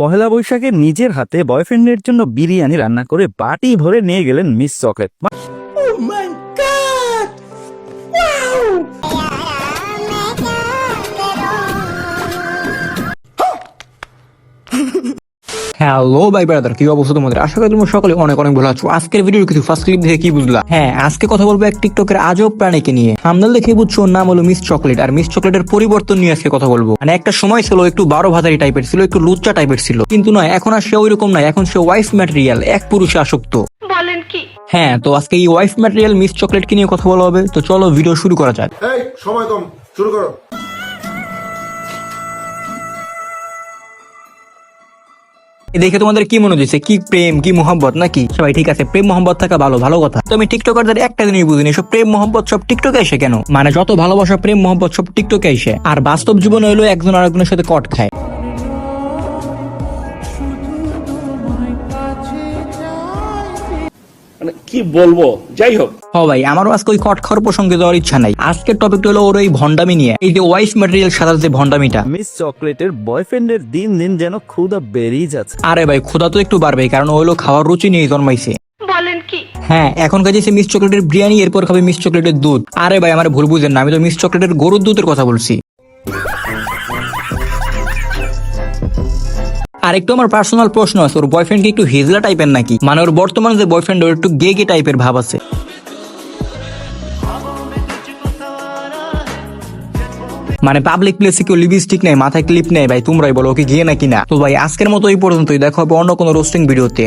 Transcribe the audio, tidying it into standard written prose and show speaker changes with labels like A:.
A: পহেলা বৈশাখে নিজের হাতে বয়ফ্রেন্ডের জন্য বিরিয়ানি রান্না করে বাটি ভরে নিয়ে গেলেন মিস চকলেট।
B: হ্যালো ভাই ব্রাদার, কি অবস্থা তোমাদের? আশা করি তোমরা সকলে অনেক অনেক ভালো আছো। আজকের ভিডিওর কিছু ফার্স্ট ক্লিপ দেখে কি বুঝলা? হ্যাঁ, আজকে কথা বলবো এক টিকটকের আজব প্রাণীকে নিয়ে। থাম্বনেল দেখে বুঝছো ওর নাম হলো মিস চকলেট। আর মিস চকলেটের পরিবর্তন নিয়ে আজকে কথা বলবো। মানে একটা সময় ছিল একটু 12 ভাতারি টাইপের ছিল, একটু লুচ্চা টাইপের ছিল, কিন্তু নয়, এখন আর সে ওইরকম নয়। এখন সে ওয়াইফ ম্যাটেরিয়াল, এক পুরুষে আসক্ত।
C: বলেন কি?
B: হ্যাঁ, তো আজকে এই ওয়াইফ ম্যাটেরিয়াল মিস চকলেটকে নিয়ে কথা বলা হবে। তো চলো ভিডিও শুরু করা যাক।
D: এই সময় কম, শুরু করো।
B: দেখে তোমাদের কি মনে হচ্ছে? কি প্রেম, কি মোহাম্মত নাকি? সবাই ঠিক আছে, প্রেম মোহাম্মত থাকা ভালো ভালো কথা। তো আমি টিকটকারদের একটা জিনিস বুঝিনি, সব প্রেম মোহাম্মত সব টিকটকে এসে কেন? মানে যত ভালোবাসা প্রেম মোহাম্মত সব টিকটকে এসে, আর বাস্তব জীবনে হলো একজন আরেকজনের সাথে কট খায়।
E: মানে কি বলবো, যাই হোক।
B: ভাই, আমারও আজকে ওই কট খাওয়ার প্রসঙ্গে যাওয়ার ইচ্ছা নাই। আজকের টপিকটা হলো ওর ওই ভন্ডামি নিয়ে, এই যে ওয়াইফ ম্যাটেরিয়াল সাজার যে ভন্ডামিটা।
A: মিস চকলেটের বয়ফ্রেন্ডের দিন দিন যেন ক্ষুধা বেড়েই যাচ্ছে।
B: আরে ভাই, ক্ষুধা তো একটু বাড়বে, কারণ ওইলো খাওয়ার রুচি নিয়ে জন্মাইছে।
C: বলেন কি?
B: হ্যাঁ, এখন কাজে মিস চকলেটের বিরিয়ানি, এরপর খাবে মিস চকলেটের দুধ। আরে ভাই, আমার ভুল বুঝেন না, আমি তো মিস চকলেটের গরুর দুধের কথা বলছি। আর একটু আমার পার্সোনাল প্রশ্ন আছে, ওর বয়ফ্রেন্ড কি একটু হেজলা টাইপের নাকি? মানে ওর বর্তমান যে বয়ফ্রেন্ড, ওর একটু গে গে টাইপের ভাব আছে। মানে পাবলিক প্লেসে কেউ লিপস্টিক নেই, মাথায় ক্লিপ নেই, ভাই তোমরাই বলো ওকে গিয়ে নাকি না। তো ভাই আজকের মতো এই পর্যন্তই, দেখা হবে অন্য কোনো রোস্টিং ভিডিওতে।